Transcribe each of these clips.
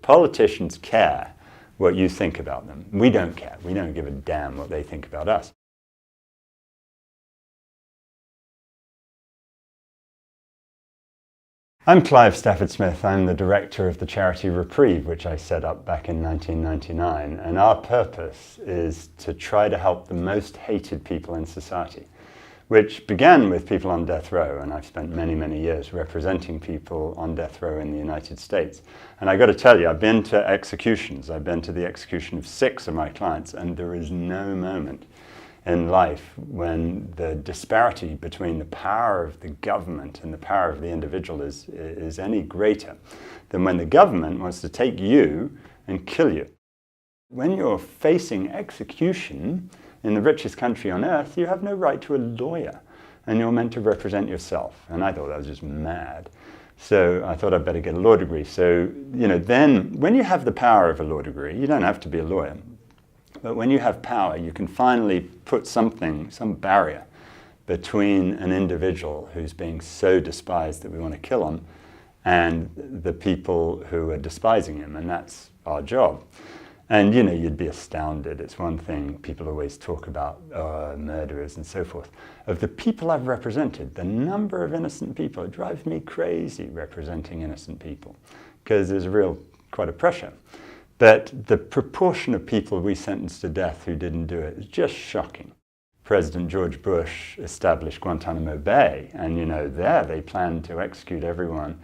Politicians care what you think about them. We don't care. We don't give a damn what they think about us. I'm Clive Stafford Smith. I'm the director of the charity Reprieve, which I set up back in 1999. And our purpose is to try to help the most hated people in society, which began with people on death row. And I've spent many, many years representing people on death row in the United States. And I got to tell you, I've been to executions. I've been to the execution of 6 of my clients, and there is no moment in life when the disparity between the power of the government and the power of the individual is any greater than when the government wants to take you and kill you. When you're facing execution in the richest country on earth, you have no right to a lawyer, and you're meant to represent yourself. And I thought that was just mad. So I thought I'd better get a law degree. So, then when you have the power of a law degree, you don't have to be a lawyer. But when you have power, you can finally put some barrier between an individual who's being so despised that we want to kill him and the people who are despising him, and that's our job. And you'd be astounded. It's one thing people always talk about, murderers and so forth. Of the people I've represented, the number of innocent people, it drives me crazy representing innocent people, because there's quite a pressure. But the proportion of people we sentenced to death who didn't do it is just shocking. President George Bush established Guantanamo Bay, and there they planned to execute everyone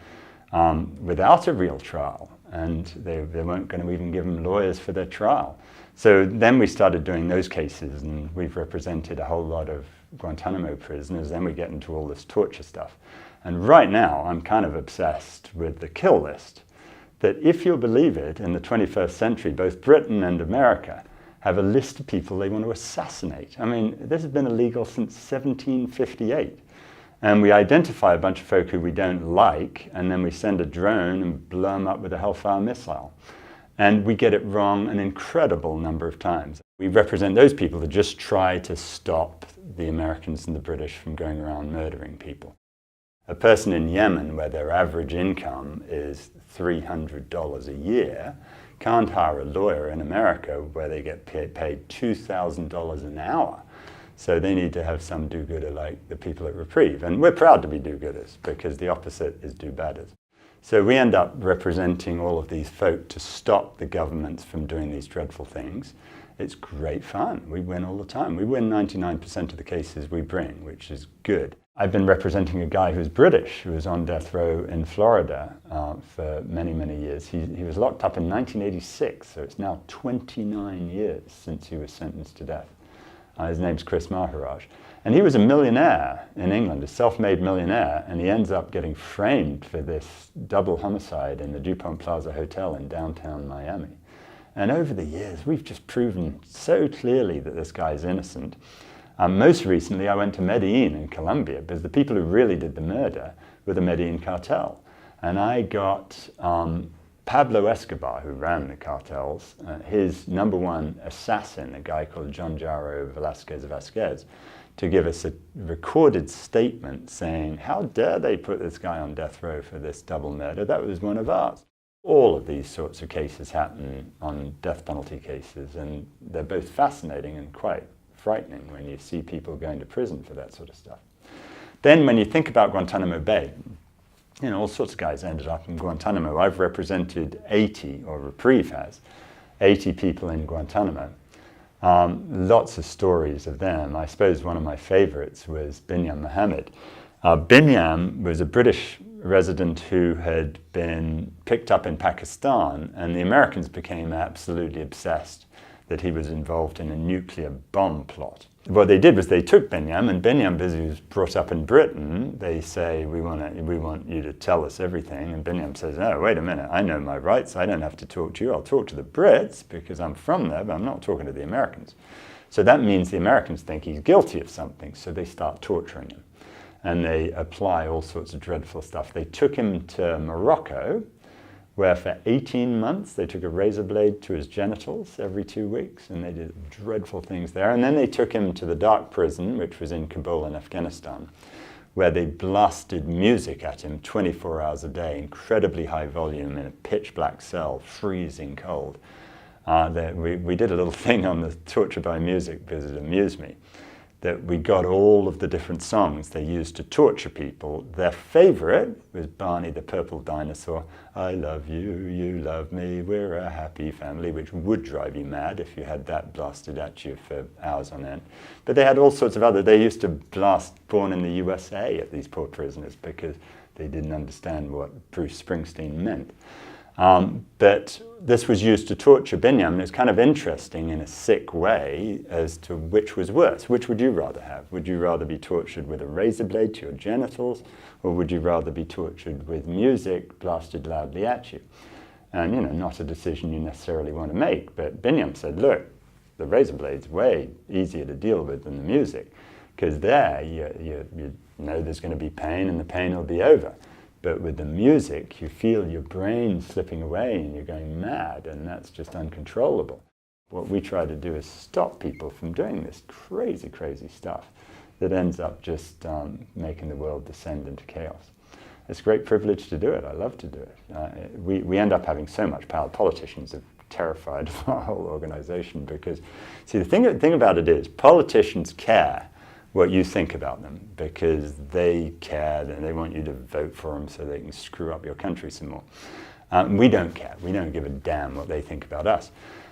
without a real trial, and they weren't going to even give them lawyers for their trial. So then we started doing those cases, and we've represented a whole lot of Guantanamo prisoners. Then we get into all this torture stuff. And right now, I'm kind of obsessed with the kill list. That if you'll believe it, in the 21st century, both Britain and America have a list of people they want to assassinate. I mean, this has been illegal since 1758. And we identify a bunch of folk who we don't like, and then we send a drone and blow them up with a Hellfire missile. And we get it wrong an incredible number of times. We represent those people that just try to stop the Americans and the British from going around murdering people. A person in Yemen, where their average income is $300 a year, can't hire a lawyer in America where they get paid $2,000 an hour. So they need to have some do-gooder like the people at Reprieve. And we're proud to be do-gooders, because the opposite is do-badders. So we end up representing all of these folk to stop the governments from doing these dreadful things. It's great fun. We win all the time. We win 99% of the cases we bring, which is good. I've been representing a guy who's British, who was on death row in Florida for many, many years. He was locked up in 1986, so it's now 29 years since he was sentenced to death. His name's Chris Maharaj. And he was a millionaire in England, a self-made millionaire, and he ends up getting framed for this double homicide in the DuPont Plaza Hotel in downtown Miami. And over the years, we've just proven so clearly that this guy's innocent. Most recently, I went to Medellin in Colombia, because the people who really did the murder were the Medellin cartel. And I got Pablo Escobar, who ran the cartels, his #1 assassin, a guy called John Jaro Vasquez, to give us a recorded statement saying, how dare they put this guy on death row for this double murder? That was one of ours. All of these sorts of cases happen on death penalty cases, and they're both fascinating and quite frightening when you see people going to prison for that sort of stuff. Then when you think about Guantanamo Bay, all sorts of guys ended up in Guantanamo. I've represented 80, or Reprieve has, 80 people in Guantanamo. Lots of stories of them. I suppose one of my favorites was Binyam Mohammed. Binyam was a British resident who had been picked up in Pakistan, and the Americans became absolutely obsessed that he was involved in a nuclear bomb plot. What they did was they took Binyam, and Binyam, because he was brought up in Britain, they say, we want you to tell us everything. And Binyam says, no, wait a minute, I know my rights, I don't have to talk to you. I'll talk to the Brits because I'm from there, but I'm not talking to the Americans. So that means the Americans think he's guilty of something, so they start torturing him. And they apply all sorts of dreadful stuff. They took him to Morocco, where for 18 months they took a razor blade to his genitals every 2 weeks, and they did dreadful things there. And then they took him to the dark prison, which was in Kabul in Afghanistan, where they blasted music at him 24 hours a day, incredibly high volume in a pitch black cell, freezing cold. We did a little thing on the torture by music because it amused me, that we got all of the different songs they used to torture people. Their favorite was Barney the Purple Dinosaur, I love you, you love me, we're a happy family, which would drive you mad if you had that blasted at you for hours on end. But they had all sorts of other, they used to blast Born in the USA at these poor prisoners because they didn't understand what Bruce Springsteen meant. But this was used to torture Binyam, and it's kind of interesting in a sick way as to which was worse. Which would you rather have? Would you rather be tortured with a razor blade to your genitals, or would you rather be tortured with music blasted loudly at you? And, you know, not a decision you necessarily want to make, but Binyam said, look, the razor blade's way easier to deal with than the music, because there you know there's going to be pain and the pain will be over. But with the music, you feel your brain slipping away and you're going mad, and that's just uncontrollable. What we try to do is stop people from doing this crazy, crazy stuff that ends up just making the world descend into chaos. It's a great privilege to do it. I love to do it. We end up having so much power. Politicians are terrified of our whole organization because, see, the thing about it is politicians care what you think about them because they care and they want you to vote for them so they can screw up your country some more. We don't care. We don't give a damn what they think about us.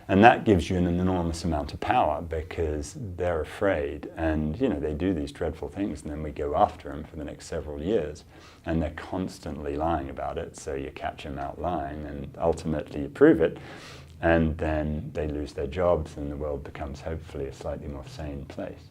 And that gives you an enormous amount of power because they're afraid, and you know they do these dreadful things, and then we go after them for the next several years, and they're constantly lying about it, so you catch them out lying, and ultimately you prove it, and then they lose their jobs, and the world becomes hopefully a slightly more sane place.